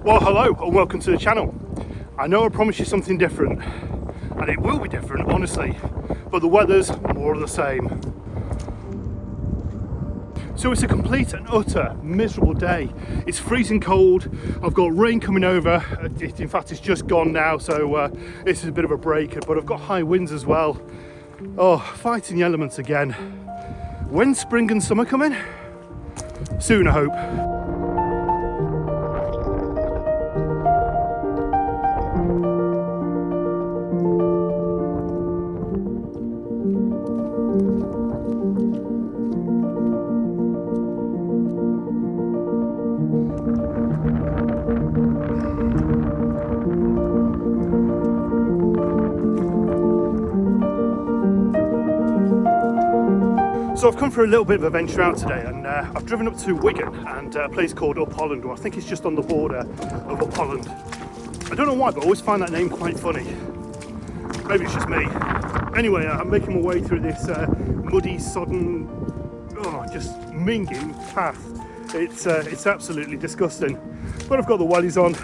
Well, hello and welcome to the channel. I know I promised you something different, and it will be different, honestly, but the weather's more of the same. So it's a complete and utter miserable day. It's freezing cold. I've got rain coming over. In fact, it's just gone now, so this is a bit of a break, but I've got high winds as well. Oh, fighting the elements again. When's spring and summer coming? Soon, I hope. So I've come for a little bit of a venture out today, and I've driven up to Wigan and a place called Up Holland, or I think it's just on the border of Up Holland. I don't know why, but I always find that name quite funny. Maybe it's just me. Anyway, I'm making my way through this muddy, sodden, just minging path. It's absolutely disgusting. But I've got the wellies on.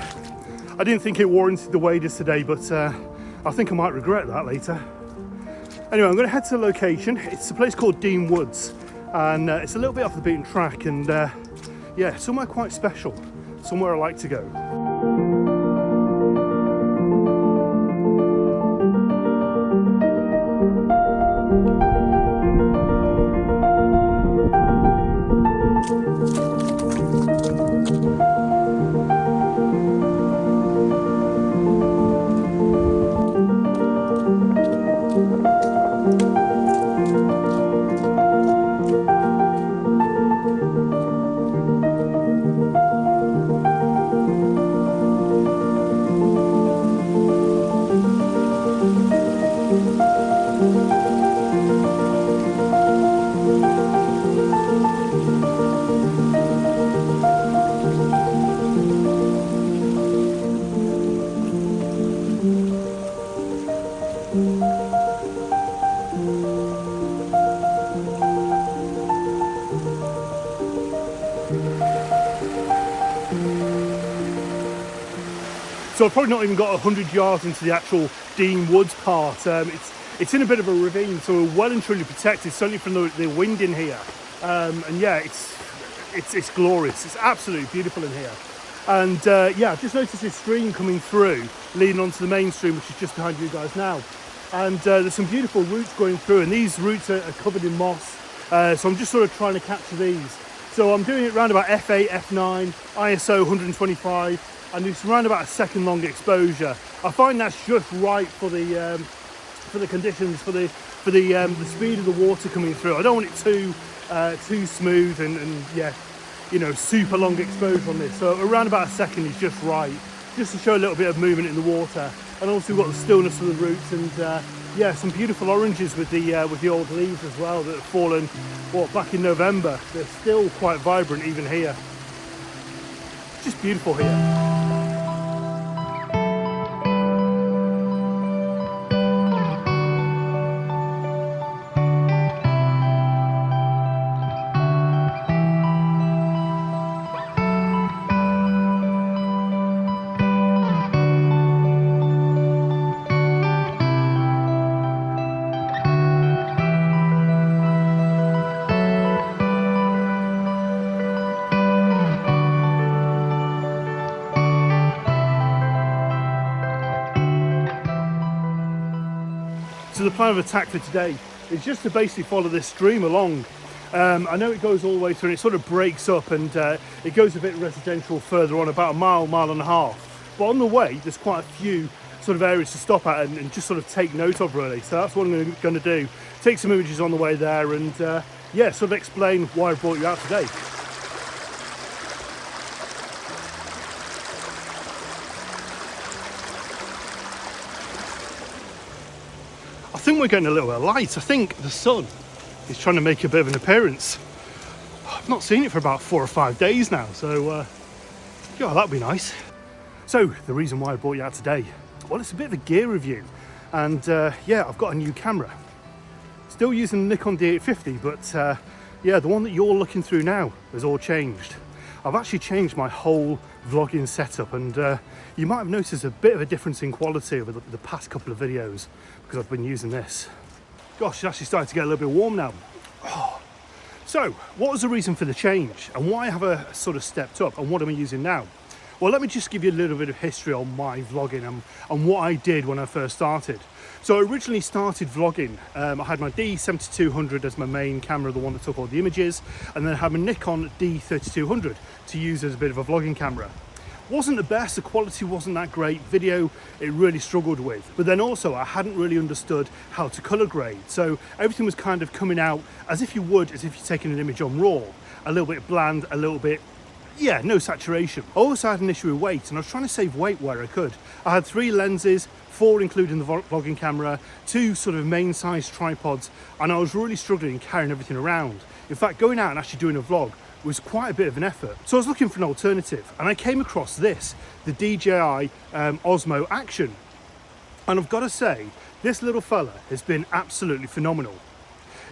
I didn't think it warranted the waders today, but I think I might regret that later. Anyway, I'm going to head to the location. It's a place called Dean Woods, and it's a little bit off the beaten track, and yeah, somewhere quite special, somewhere I like to go. So I've probably not even got 100 yards into the actual Dean Woods part. It's in a bit of a ravine, so we're well and truly protected, certainly from the wind in here. And yeah, it's glorious. It's absolutely beautiful in here. And yeah, I've just noticed this stream coming through, leading onto the main stream, which is just behind you guys now. And there's some beautiful roots going through, and these roots are covered in moss. So I'm just sort of trying to capture these. So I'm doing it around about f8, f9, ISO 125. And it's around about a second long exposure. I find that's just right for the conditions, for the speed of the water coming through. I don't want it too smooth and yeah, you know, super long exposure on this. So around about a second is just right, just to show a little bit of movement in the water. And also we've got the stillness of the roots, and yeah, some beautiful oranges with the old leaves as well that have fallen back in November. They're still quite vibrant even here. Just beautiful here. So the plan of attack for today is just to basically follow this stream along. I know it goes all the way through and it sort of breaks up, and it goes a bit residential further on, about a mile and a half. But on the way, there's quite a few sort of areas to stop at and just sort of take note of, really. So that's what I'm going to do. Take some images on the way there, and yeah, sort of explain why I brought you out today. I think we're getting a little bit of light. I think the sun is trying to make a bit of an appearance. I've not seen it for about 4 or 5 days now, so yeah, that'd be nice. So the reason why I brought you out today, well, it's a bit of a gear review, and yeah, I've got a new camera. Still using the Nikon D850, but yeah, the one that you're looking through now has all changed. I've actually changed my whole vlogging setup, and you might have noticed a bit of a difference in quality over the past couple of videos because I've been using this. Gosh, it's actually starting to get a little bit warm now. So, what was the reason for the change, and why have I sort of stepped up, and what am I using now? Well, let me just give you a little bit of history on my vlogging and what I did when I first started. So I originally started vlogging. I had my D7200 as my main camera, the one that took all the images, and then I had my Nikon D3200 to use as a bit of a vlogging camera. Wasn't the best, the quality wasn't that great. Video, it really struggled with. But then also I hadn't really understood how to color grade. So everything was kind of coming out as if you're taking an image on RAW. A little bit bland, a little bit, yeah, no saturation. I also had an issue with weight, and I was trying to save weight where I could. I had 3 lenses, 4 including the vlogging camera, 2 sort of main size tripods, and I was really struggling carrying everything around. In fact, going out and actually doing a vlog was quite a bit of an effort. So I was looking for an alternative, and I came across this, the DJI Osmo Action. And I've got to say, this little fella has been absolutely phenomenal.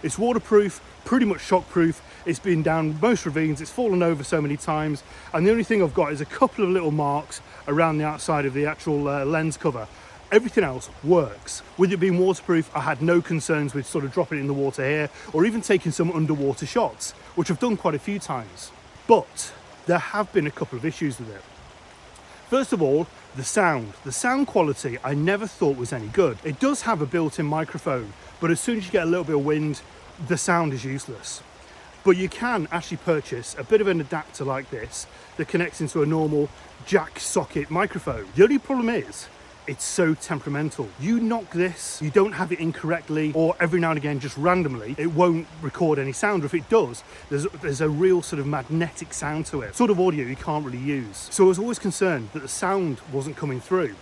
It's waterproof, pretty much shockproof. It's been down most ravines, it's fallen over so many times, and the only thing I've got is a couple of little marks around the outside of the actual lens cover. Everything else works. With it being waterproof, I had no concerns with sort of dropping it in the water here, or even taking some underwater shots, which I've done quite a few times. But there have been a couple of issues with it. First of all, the sound. The sound quality I never thought was any good. It does have a built-in microphone, but as soon as you get a little bit of wind, the sound is useless. But you can actually purchase a bit of an adapter like this that connects into a normal jack socket microphone. The only problem is, it's so temperamental. You knock this, you don't have it incorrectly, or every now and again, just randomly, it won't record any sound. Or if it does, there's a real sort of magnetic sound to it. Sort of audio you can't really use. So I was always concerned that the sound wasn't coming through.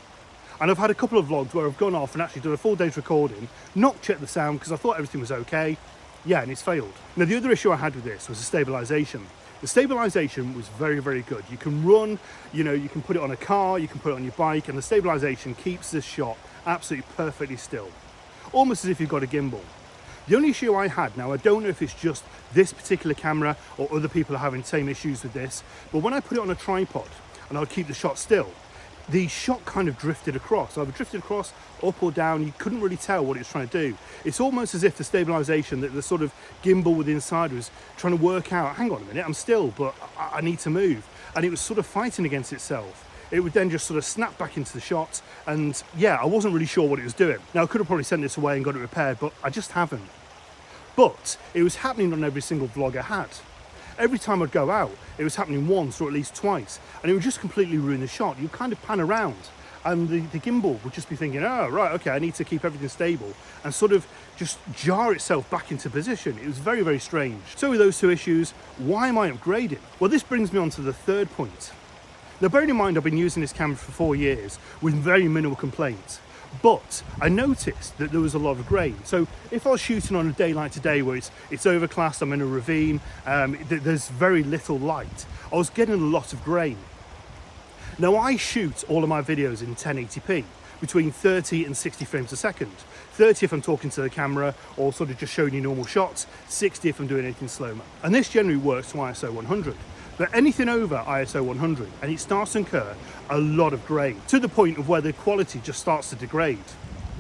And I've had a couple of vlogs where I've gone off and actually done a full day's recording, not checked the sound because I thought everything was okay. Yeah, and it's failed. Now, the other issue I had with this was the stabilization. The stabilization was very, very good. You can run, you know, you can put it on a car, you can put it on your bike, and the stabilization keeps this shot absolutely perfectly still. Almost as if you've got a gimbal. The only issue I had, now I don't know if it's just this particular camera or other people are having the same issues with this, but when I put it on a tripod and I would keep the shot still, the shot kind of drifted across. Either drifted across, up or down. You couldn't really tell what it was trying to do. It's almost as if the stabilization, that the sort of gimbal with the inside was trying to work out, hang on a minute, I'm still, but I need to move. And it was sort of fighting against itself. It would then just sort of snap back into the shot. And yeah, I wasn't really sure what it was doing. Now, I could have probably sent this away and got it repaired, but I just haven't. But it was happening on every single vlog I had. Every time I'd go out, it was happening once or at least twice, and it would just completely ruin the shot. You'd kind of pan around, and the gimbal would just be thinking, oh, right, okay, I need to keep everything stable, and sort of just jar itself back into position. It was very, very strange. So with those 2 issues, why am I upgrading? Well, this brings me on to the third point. Now, bearing in mind, I've been using this camera for 4 years with very minimal complaints. But I noticed that there was a lot of grain. So if I was shooting on a day like today where it's overcast, I'm in a ravine, there's very little light, I was getting a lot of grain. Now, I shoot all of my videos in 1080p, between 30 and 60 frames a second. 30 if I'm talking to the camera or sort of just showing you normal shots, 60 if I'm doing anything slow-mo. And this generally works to ISO 100. But anything over ISO 100, and it starts to incur a lot of grain, to the point of where the quality just starts to degrade.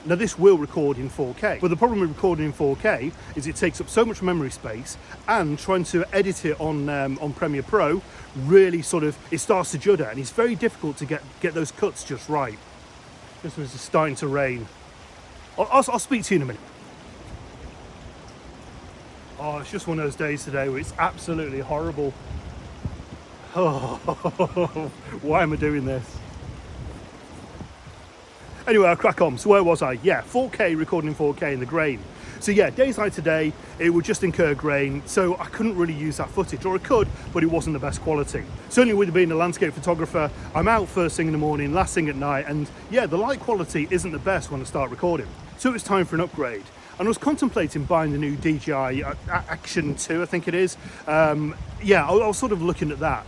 Now, this will record in 4K, but the problem with recording in 4K is it takes up so much memory space, and trying to edit it on Premiere Pro really sort of, it starts to judder, and it's very difficult to get those cuts just right. This was just starting to rain. I'll speak to you in a minute. Oh, it's just one of those days today where it's absolutely horrible. Oh, why am I doing this? Anyway, I'll crack on. So where was I? Yeah, 4K, recording in 4K in the grain. So yeah, days like today, it would just incur grain, so I couldn't really use that footage, or I could, but it wasn't the best quality. Certainly with being a landscape photographer, I'm out first thing in the morning, last thing at night, and yeah, the light quality isn't the best when I start recording. So it was time for an upgrade. And I was contemplating buying the new DJI Action 2, I think it is. Yeah, I was sort of looking at that.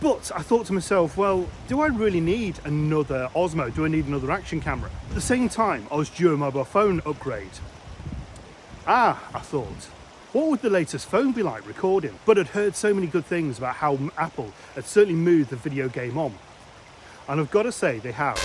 But I thought to myself, well, do I really need another Osmo? Do I need another action camera? At the same time, I was due a mobile phone upgrade. I thought, what would the latest phone be like recording? But I'd heard so many good things about how Apple had certainly moved the video game on. And I've got to say, they have.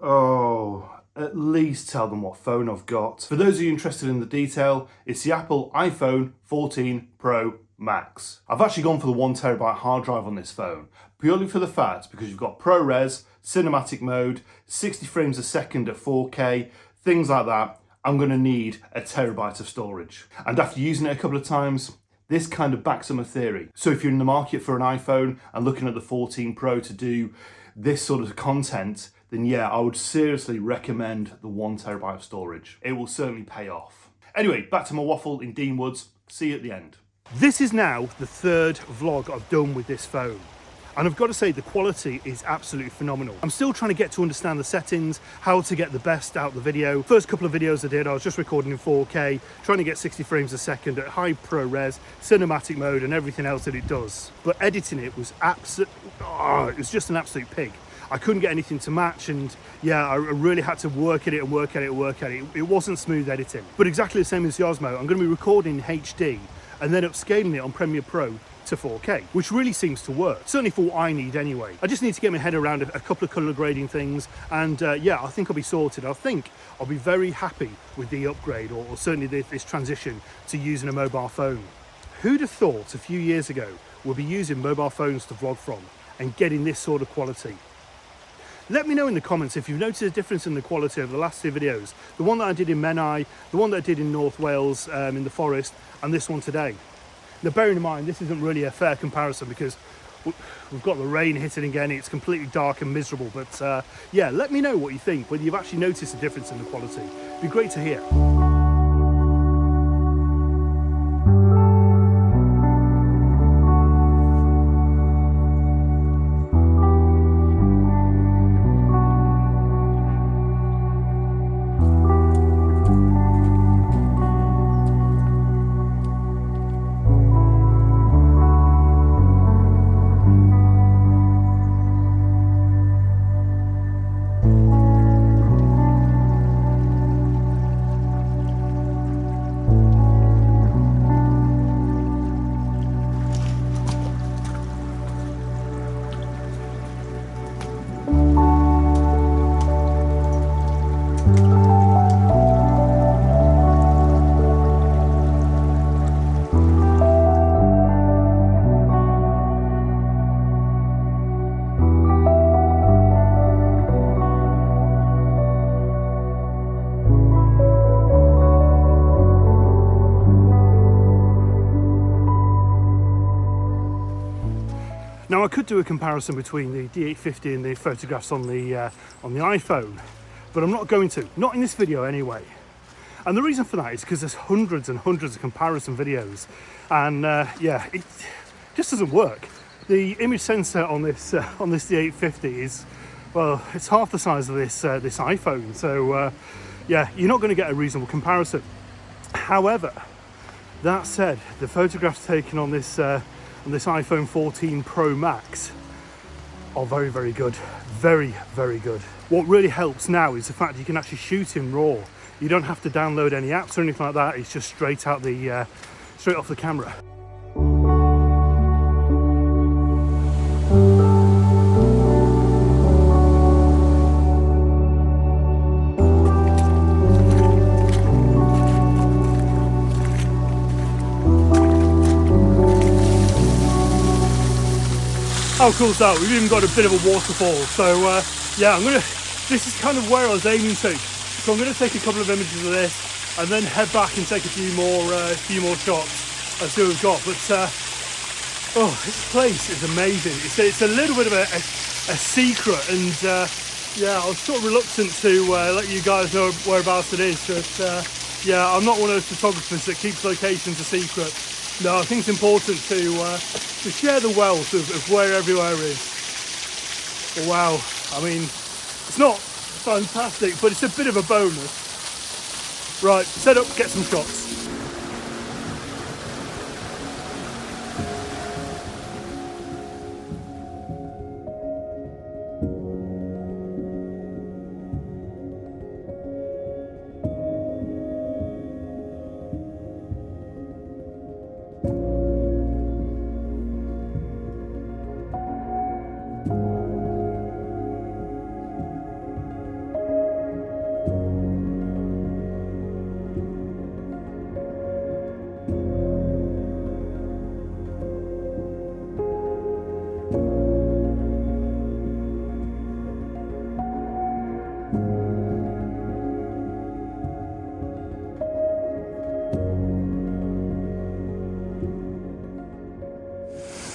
Oh, at least tell them what phone I've got. For those of you interested in the detail, it's the Apple iPhone 14 Pro Max. I've actually gone for the 1TB hard drive on this phone, purely for the fact because you've got ProRes, cinematic mode, 60 frames a second at 4K, things like that. I'm going to need a terabyte of storage. And after using it a couple of times, this kind of backs up my theory. So if you're in the market for an iPhone and looking at the 14 Pro to do this sort of content, then yeah, I would seriously recommend the 1TB of storage. It will certainly pay off. Anyway, back to my waffle in Dean Woods. See you at the end. This is now the third vlog I've done with this phone. And I've got to say the quality is absolutely phenomenal. I'm still trying to get to understand the settings, how to get the best out of the video. First couple of videos I did, I was just recording in 4K, trying to get 60 frames a second at high ProRes, cinematic mode and everything else that it does. But editing it was it was just an absolute pig. I couldn't get anything to match, and yeah, I really had to work at it. It wasn't smooth editing. But exactly the same as the Osmo, I'm going to be recording in HD and then upscaling it on Premiere Pro to 4K, which really seems to work, certainly for what I need anyway. I just need to get my head around a couple of colour grading things, and yeah, I think I'll be sorted. I think I'll be very happy with the upgrade, or certainly this transition to using a mobile phone. Who'd have thought a few years ago we'll be using mobile phones to vlog from and getting this sort of quality? Let me know in the comments if you've noticed a difference in the quality over the last two videos. The one that I did in Menai, the one that I did in North Wales in the forest, and this one today. Now bearing in mind, this isn't really a fair comparison because we've got the rain hitting again, it's completely dark and miserable, but yeah, let me know what you think, whether you've actually noticed a difference in the quality. It'd be great to hear. Now I could do a comparison between the D850 and the photographs on the iPhone, but I'm not going to, not in this video anyway. And the reason for that is because there's hundreds and hundreds of comparison videos, and yeah, it just doesn't work. The image sensor on this D850 is, well, it's half the size of this iPhone, so yeah, you're not going to get a reasonable comparison. However, that said, the photographs taken on this iPhone 14 Pro Max are very, very good. Very, very good. What really helps now is the fact you can actually shoot in RAW. You don't have to download any apps or anything like that. It's just straight off the camera. How cool is that? We've even got a bit of a waterfall. So yeah, this is kind of where I was aiming to. So I'm gonna take a couple of images of this and then head back and take a few more shots and see what we've got. But oh, this place is amazing. It's a little bit of a secret, and yeah, I was sort of reluctant to let you guys know whereabouts it is. But yeah, I'm not one of those photographers that keeps locations a secret. No, I think it's important to share the wealth of where everywhere is. But wow, I mean, it's not fantastic, but it's a bit of a bonus. Right, set up, get some shots.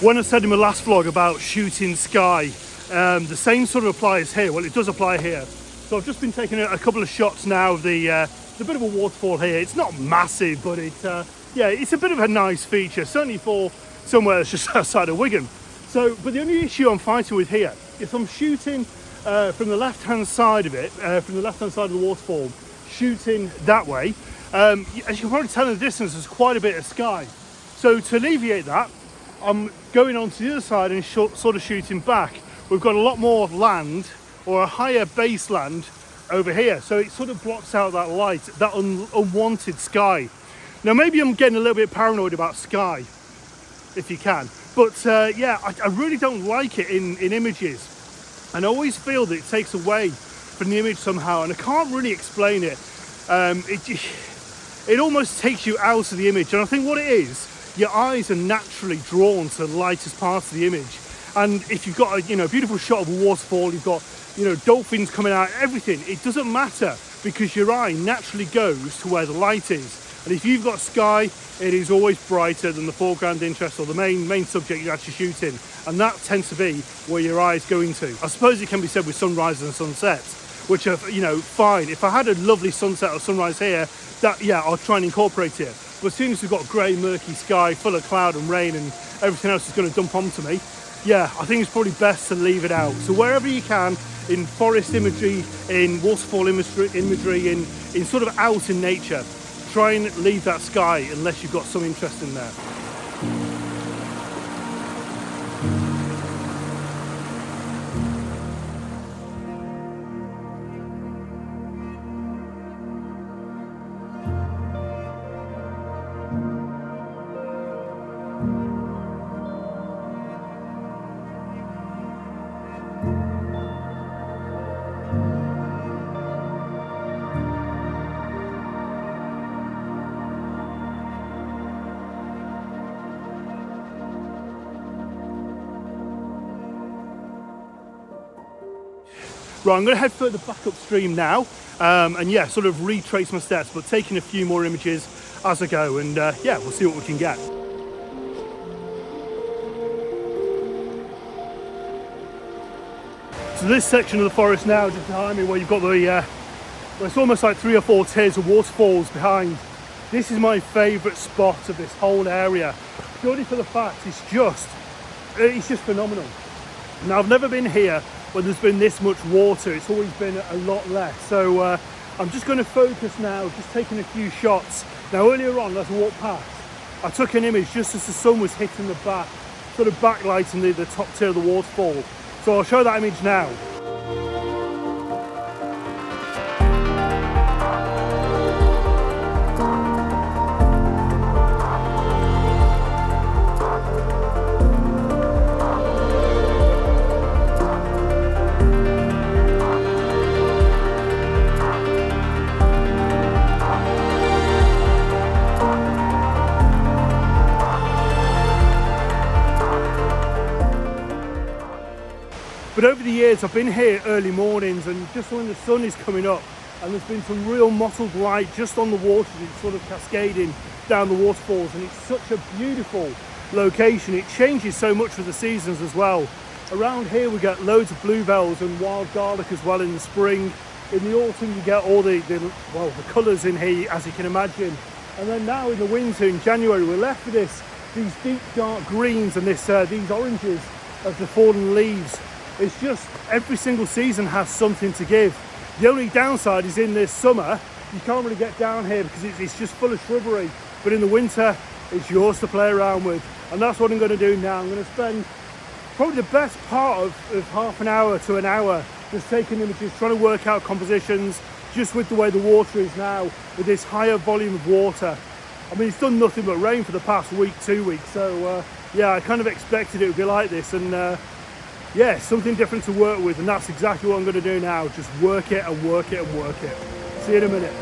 when I said in my last vlog about shooting sky, the same sort of applies here. Well, it does apply here. So I've just been taking a couple of shots now of the bit of a waterfall here. It's not massive, but yeah, it's a bit of a nice feature, certainly for somewhere that's just outside of Wigan. So, but the only issue I'm fighting with here, if I'm shooting from the left-hand side of it, from the left-hand side of the waterfall, shooting that way, as you can probably tell in the distance, there's quite a bit of sky. So to alleviate that, I'm going on to the other side and sort of shooting back. We've got a lot more land, or a higher base land over here, so it sort of blocks out that light, that unwanted sky. Now maybe I'm getting a little bit paranoid about sky, if you can, but yeah, I really don't like it in images, and I always feel that it takes away from the image somehow, and I can't really explain it. It almost takes you out of the image, and I think what it is, your eyes are naturally drawn to the lightest parts of the image. And if you've got a beautiful shot of a waterfall, you've got dolphins coming out, everything, it doesn't matter, because your eye naturally goes to where the light is. And if you've got sky, it is always brighter than the foreground interest or the main subject you're actually shooting, and that tends to be where your eye is going to. I suppose it can be said with sunrises and sunsets, which are fine. If I had a lovely sunset or sunrise here, I'll try and incorporate it. But as soon as we've got grey, murky sky full of cloud and rain and everything else is going to dump onto me, yeah, I think it's probably best to leave it out. So wherever you can, in forest imagery, in waterfall imagery, in sort of out in nature, try and leave that sky unless you've got some interest in there. Right, I'm going to head further back upstream now, and yeah, sort of retrace my steps, but taking a few more images as I go, and yeah, we'll see what we can get. So this section of the forest now, just behind me, where you've got the, well, it's almost like 3 or 4 tiers of waterfalls behind. This is my favourite spot of this whole area, purely for the fact it's just phenomenal. Now, I've never been here when there's been this much water. It's always been a lot less. So I'm just going to focus now, just taking a few shots. Now, earlier on, as I walked past, I took an image just as the sun was hitting the back, sort of backlighting the top tier of the waterfall. So I'll show that image now. But over the years, I've been here early mornings, and just when the sun is coming up, and there's been some real mottled light just on the water, it's sort of cascading down the waterfalls, and it's such a beautiful location. It changes so much with the seasons as well. Around here we get loads of bluebells and wild garlic as well in the spring. In the autumn you get all the colours in here, as you can imagine. And then now in the winter, in January, we're left with these deep dark greens and these oranges of the fallen leaves. It's just, every single season has something to give. The only downside is in this summer, you can't really get down here because it's just full of shrubbery. But in the winter, it's yours to play around with. And that's what I'm going to do now. I'm going to spend probably the best part of half an hour to an hour just taking images, trying to work out compositions, just with the way the water is now, with this higher volume of water. I mean, it's done nothing but rain for the past week, 2 weeks. So yeah, I kind of expected it would be like this. And yeah, something different to work with, and that's exactly what I'm going to do now. Just work it and work it and work it. See you in a minute.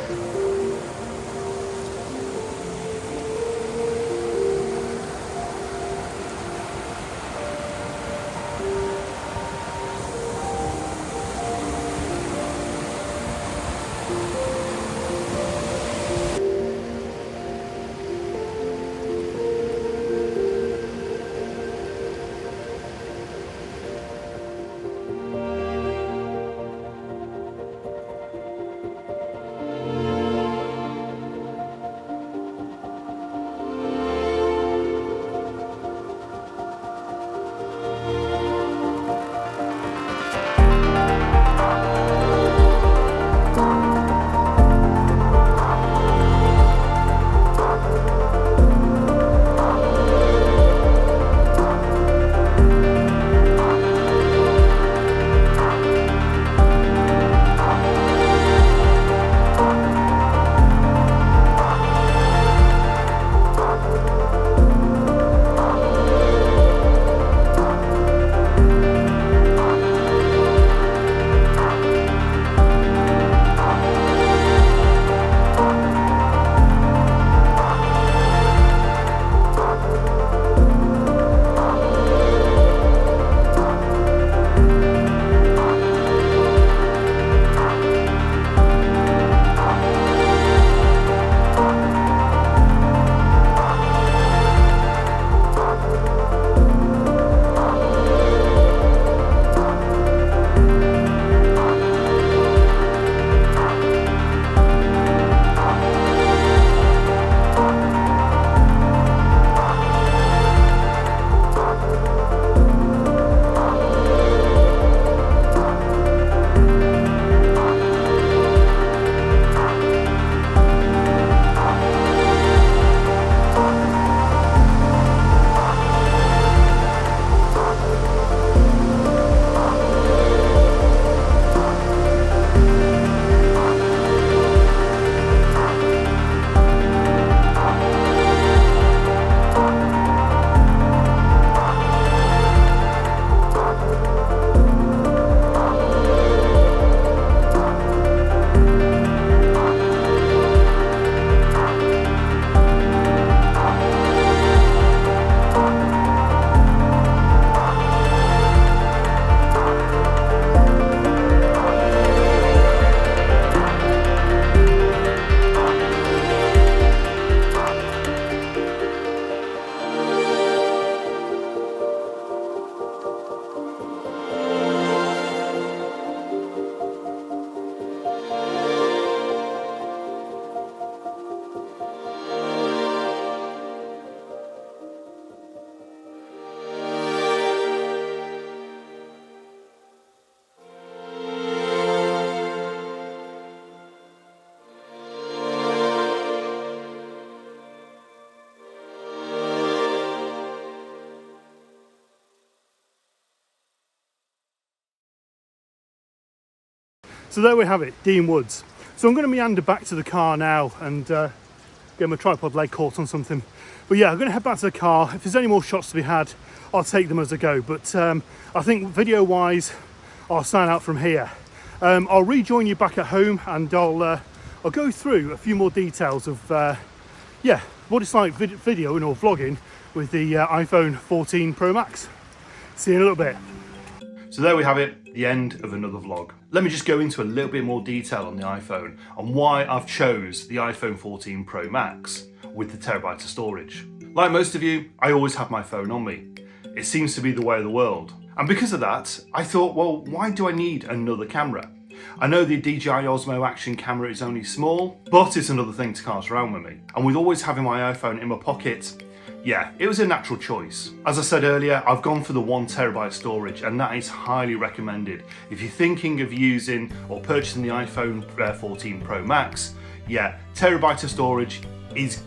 So there we have it, Dean Woods. So I'm going to meander back to the car now and get my tripod leg caught on something. But yeah, I'm going to head back to the car. If there's any more shots to be had, I'll take them as I go. But I think video-wise, I'll sign out from here. I'll rejoin you back at home, and I'll go through a few more details of yeah, what it's like videoing or vlogging with the iPhone 14 Pro Max. See you in a little bit. So there we have it, the end of another vlog. Let me just go into a little bit more detail on the iPhone and why I've chose the iPhone 14 Pro Max with the terabyte of storage. Like most of you, I always have my phone on me. It seems to be the way of the world. And because of that, I thought, well, why do I need another camera? I know the DJI Osmo Action camera is only small, but it's another thing to cart around with me. And with always having my iPhone in my pocket, yeah, it was a natural choice. As I said earlier, I've gone for the 1 terabyte storage, and that is highly recommended. If you're thinking of using or purchasing the iPhone 14 Pro Max, yeah, terabyte of storage is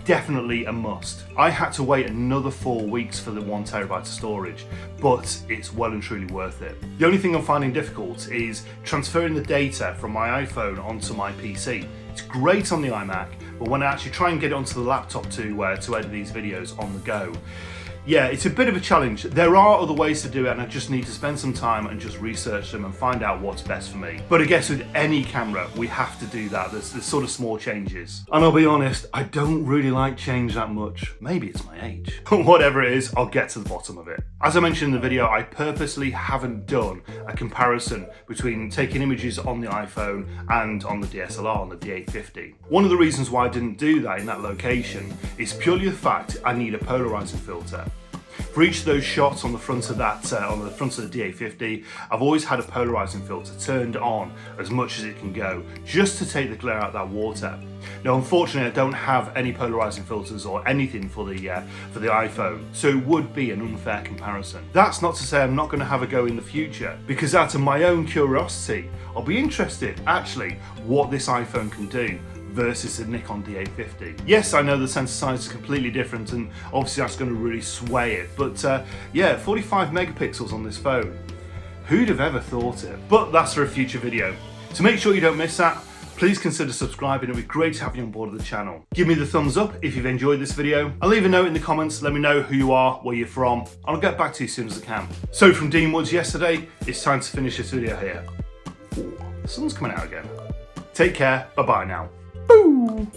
definitely a must. I had to wait another 4 weeks for the 1 terabyte of storage, but it's well and truly worth it. The only thing I'm finding difficult is transferring the data from my iPhone onto my PC. It's great on the iMac, but when I actually try and get it onto the laptop to edit these videos on the go, yeah, it's a bit of a challenge. There are other ways to do it, and I just need to spend some time and just research them and find out what's best for me. But I guess with any camera, we have to do that. There's sort of small changes. And I'll be honest, I don't really like change that much. Maybe it's my age. Whatever it is, I'll get to the bottom of it. As I mentioned in the video, I purposely haven't done a comparison between taking images on the iPhone and on the DSLR, on the D850. One of the reasons why I didn't do that in that location is purely the fact I need a polarizing filter. For each of those shots on the front of that, on the front of the D850, I've always had a polarizing filter turned on as much as it can go, just to take the glare out of that water. Now, unfortunately, I don't have any polarizing filters or anything for the iPhone, so it would be an unfair comparison. That's not to say I'm not going to have a go in the future, because out of my own curiosity, I'll be interested actually what this iPhone can do versus the Nikon D850. Yes, I know the sensor size is completely different, and obviously that's going to really sway it, but yeah, 45 megapixels on this phone. Who'd have ever thought it? But that's for a future video. To make sure you don't miss that, please consider subscribing. It'd be great to have you on board of the channel. Give me the thumbs up if you've enjoyed this video. I'll leave a note in the comments, let me know who you are, where you're from, and I'll get back to you as soon as I can. So from Dean Woods yesterday, it's time to finish this video here. Ooh, the sun's coming out again. Take care, bye-bye now. Boo!